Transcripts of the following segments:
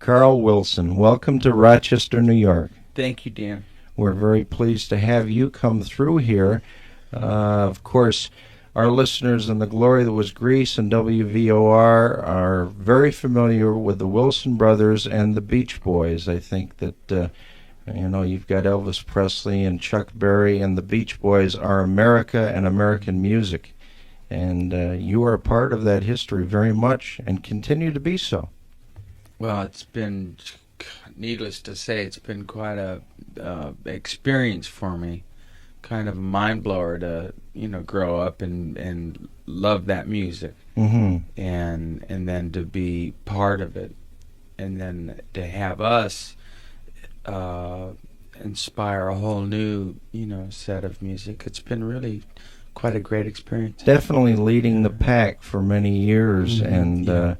Carl Wilson. Welcome to Rochester, New York. Thank you, Dan. We're very pleased to have you come through here. Of course, our listeners in The Glory That Was Grease and WVOR are very familiar with the Wilson brothers and the Beach Boys. I think that, you've got Elvis Presley and Chuck Berry, and the Beach Boys are America and American music. And you are a part of that history very much and continue to be so. Well, it's been, needless to say, it's been quite a experience for me. Kind of a mind blower to, grow up and love that music, and then to be part of it, and then to have us inspire a whole new, set of music. It's been really quite a great experience. Definitely leading the pack for many years, and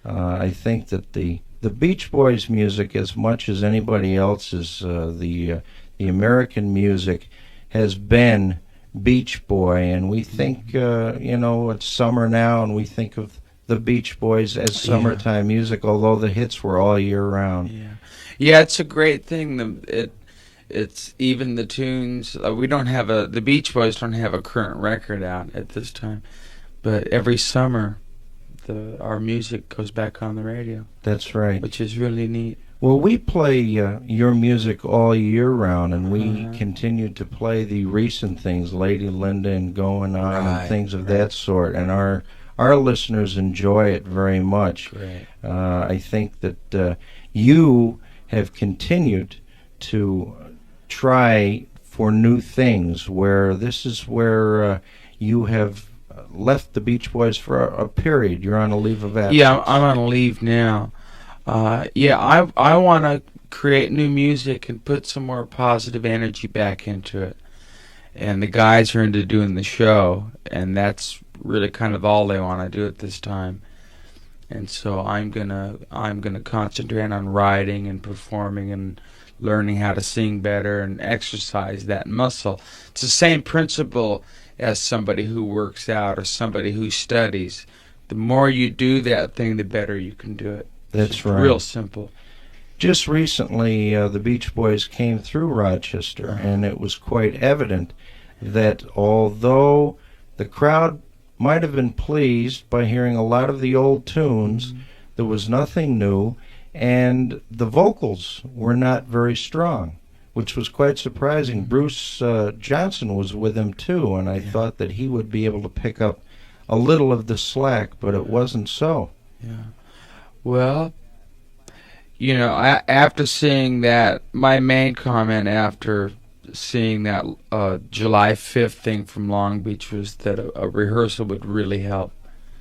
I think that the Beach Boys music, as much as anybody else's, the American music has been Beach Boy, and we think, it's summer now, and we think of the Beach Boys as summertime music, although the hits were all year round. Yeah, it's a great thing. It's even the tunes. The Beach Boys don't have a current record out at this time, but every summer, our music goes back on the radio. That's right. Which is really neat. Well, we play your music all year round, and we continue to play the recent things, Lady Linda and Going On, and things of that sort, and our listeners enjoy it very much. Great. I think that you have continued to try for new things, where this is where you have left the Beach Boys for a period. You're on a leave of absence. Yeah, I'm on a leave now. I want to create new music and put some more positive energy back into it. And the guys are into doing the show, and that's really kind of all they want to do at this time. And so I'm gonna concentrate on writing and performing and learning how to sing better and exercise that muscle. It's the same principle as somebody who works out or somebody who studies. The more you do that thing, the better you can do it. That's right. Real simple. Just recently, the Beach Boys came through Rochester, and it was quite evident that although the crowd might have been pleased by hearing a lot of the old tunes, there was nothing new, and the vocals were not very strong, which was quite surprising. Bruce Johnson was with him too, and I thought that he would be able to pick up a little of the slack, but it wasn't so. Yeah. Well, after seeing that, my main comment after seeing that July 5th thing from Long Beach was that a rehearsal would really help.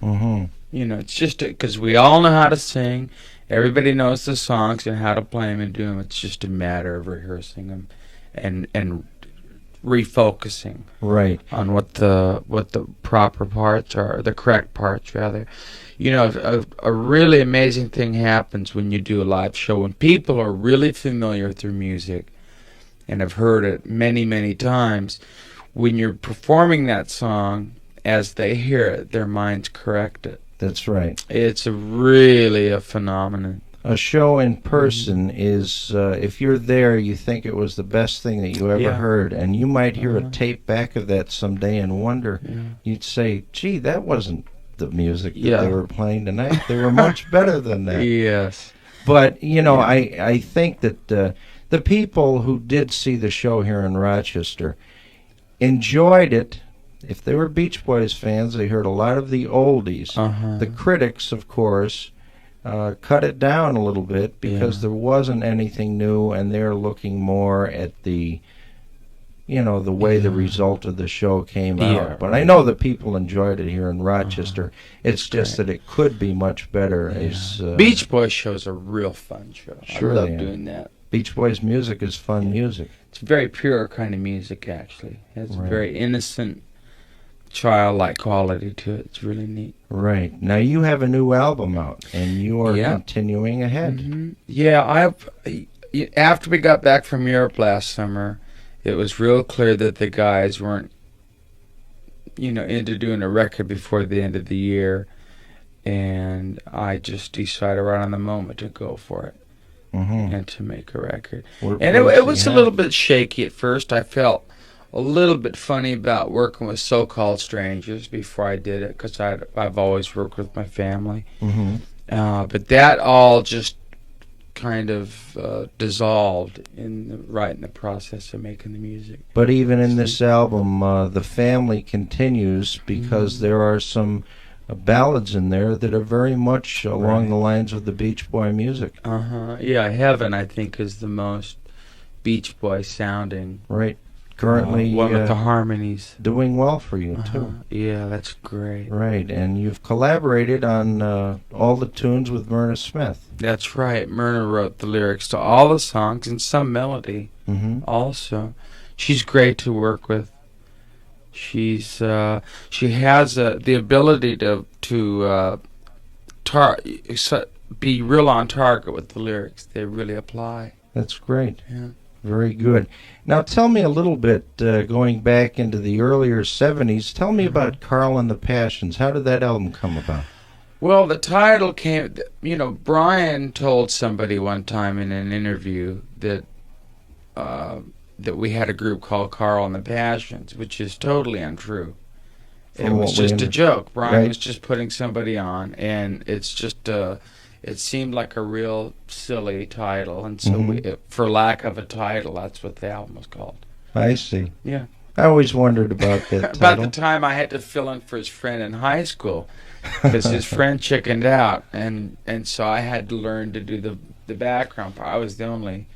It's just because we all know how to sing. Everybody knows the songs and how to play them and do them. It's just a matter of rehearsing them and refocusing on what the proper parts are, the correct parts rather. A really amazing thing happens when you do a live show, when people are really familiar with your music and have heard it many, many times. When you're performing that song, as they hear it, their minds correct it. That's right. It's really a phenomenon. A show in person is, if you're there, you think it was the best thing that you ever heard, and you might hear a tape back of that someday and wonder, you'd say, gee, that wasn't the music that they were playing tonight. They were much better than that. Yes. But, I think that the people who did see the show here in Rochester enjoyed it. If they were Beach Boys fans, they heard a lot of the oldies. The critics, of course, cut it down a little bit because there wasn't anything new, and they're looking more at the way the result of the show came out. But I know that people enjoyed it here in Rochester. It's just that it could be much better. Beach Boys shows are real fun show. Sure, I love doing that. Beach Boys music is fun music. It's very pure kind of music, actually. It has a very innocent, childlike quality to it. It's really neat. Right. Now you have a new album out, and you are continuing ahead. Yeah, after we got back from Europe last summer, it was real clear that the guys weren't, into doing a record before the end of the year, and I just decided right on the moment to go for it. and to make a record. What And does it he was a have? little bit shaky at first. I felt a little bit funny about working with so-called strangers before I did it, because I've always worked with my family. Mhm. But that all just kind of dissolved right in the process of making the music. But even in this album, the family continues because there are some ballads in there that are very much along the lines of the Beach Boy music. Yeah, Heaven, I think, is the most Beach Boy sounding. Right. Currently one with the harmonies. doing well for you, too. Yeah, that's great. Right, and you've collaborated on all the tunes with Myrna Smith. That's right. Myrna wrote the lyrics to all the songs and some melody also. She's great to work with. She has the ability to be real on target with the lyrics. They really apply. That's great. Yeah. Very good. Now tell me a little bit, going back into the earlier 70s, tell me about Carl and the Passions. How did that album come about? Well, the title came, Brian told somebody one time in an interview that we had a group called Carl and the Passions, which is totally untrue. It was just a joke. Brian was just putting somebody on, and it's just it seemed like a real silly title, and so for lack of a title, that's what the album was called. I see. Yeah. I always wondered about that title. About the time I had to fill in for his friend in high school, because his friend chickened out, and so I had to learn to do the background part. I was the only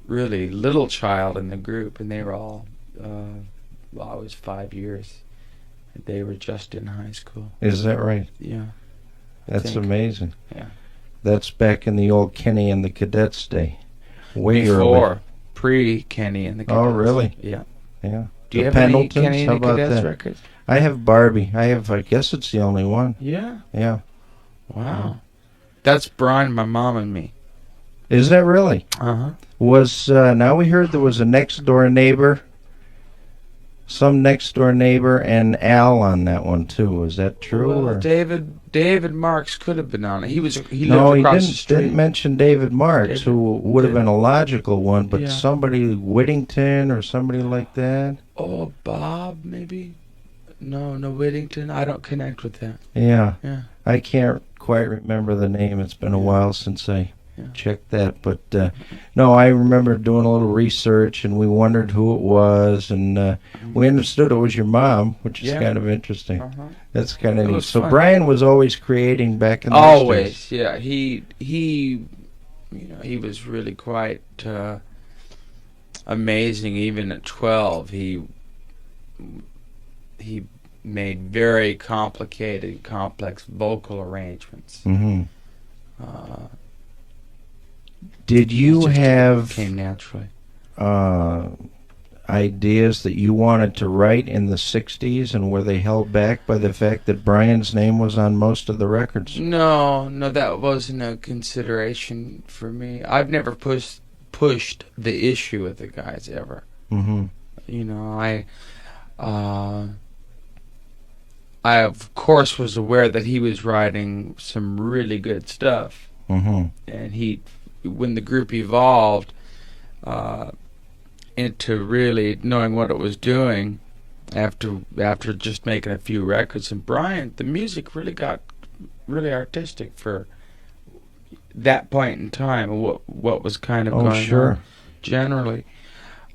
really little child in the group, and they were all, I was 5 years. They were just in high school. Is that right? Yeah. That's amazing. Yeah. That's back in the old Kenny and the Cadets day. Way Before, pre-Kenny and the Cadets. Oh, really? Yeah. Yeah. Do you the have any Pendletons? Kenny and How the about Cadets that? records? I have Barbie. I guess it's the only one. Yeah. Yeah. Wow. That's Brian, my mom, and me. Is that really? Uh-huh. Now we heard there was a next door neighbor, some next door neighbor, and Al on that one too. Is that true? Well, or? David Marks could have been on it. He lived No, he across the street. didn't mention David Marks, who would have been a logical one, but Yeah. somebody Whittington or somebody like that. Oh, Bob, maybe? No, Whittington. I don't connect with that. Yeah. Yeah. I can't quite remember the name. It's been a while since I checked that. But no, I remember doing a little research, and we wondered who it was, and we understood it was your mom, which is kind of interesting. That's kind of neat. So fun. Brian was always creating back in those Always, days. yeah. He was really quite amazing. Even at 12, he made very complicated, complex vocal arrangements. Mm-hmm. Did you have came naturally ideas that you wanted to write in the 60s, and were they held back by the fact that Brian's name was on most of the records? No, that wasn't a consideration for me. I've never pushed the issue with the guys ever. Mm-hmm. I of course was aware that he was writing some really good stuff, and when the group evolved into really knowing what it was doing after just making a few records, and Brian, the music really got really artistic for that point in time, what was kind of going on generally.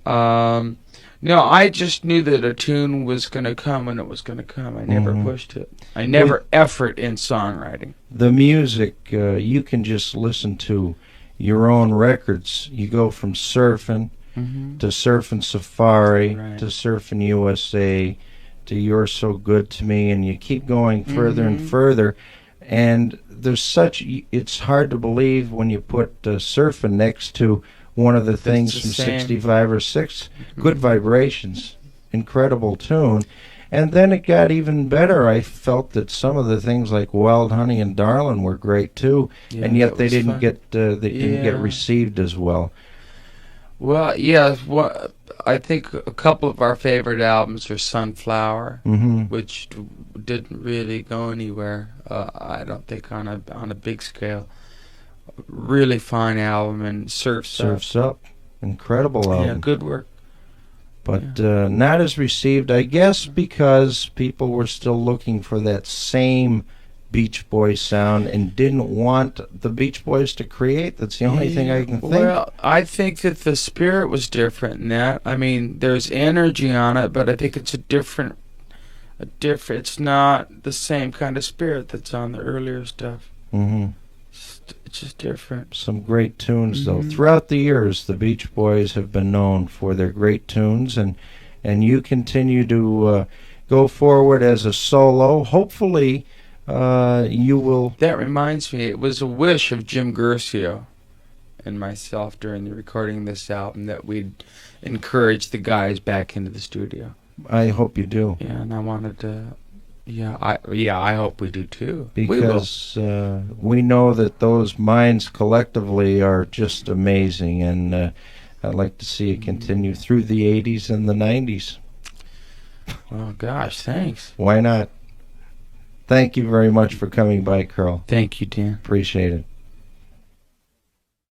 No, I just knew that a tune was going to come when it was going to come. I never pushed it. I never effort in songwriting. The music, you can just listen to your own records. You go from Surfin' to Surfin' Safari to Surfin' USA to You're So Good to Me, and you keep going further and further. And there's it's hard to believe when you put Surfin' next to one of the things from 65 or 6, Good Vibrations, incredible tune. And then it got even better. I felt that some of the things like Wild Honey and Darlin' were great too, and yet they didn't get received as well. Well, yeah, I think a couple of our favorite albums are Sunflower, which didn't really go anywhere. I don't think on a big scale. really fine album, and Surf's Up. Incredible album. Yeah, good work. But not as received, I guess, because people were still looking for that same Beach Boys sound and didn't want the Beach Boys to create. That's the only thing I can think. Well, I think that the spirit was different in that. I mean, there's energy on it, but I think it's a different. It's not the same kind of spirit that's on the earlier stuff. Mm-hmm. It's just different. Some great tunes, though. Throughout the years, the Beach Boys have been known for their great tunes, and you continue to go forward as a solo. Hopefully, you will. That reminds me, it was a wish of Jim Guercio and myself during the recording of this album that we'd encourage the guys back into the studio. I hope you do. Yeah, and I wanted to. I hope we do too. Because we know that those minds collectively are just amazing, and I'd like to see it continue through the 80s and the 90s. Well, gosh, thanks. Why not? Thank you very much for coming by, Carl. Thank you, Dan. Appreciate it.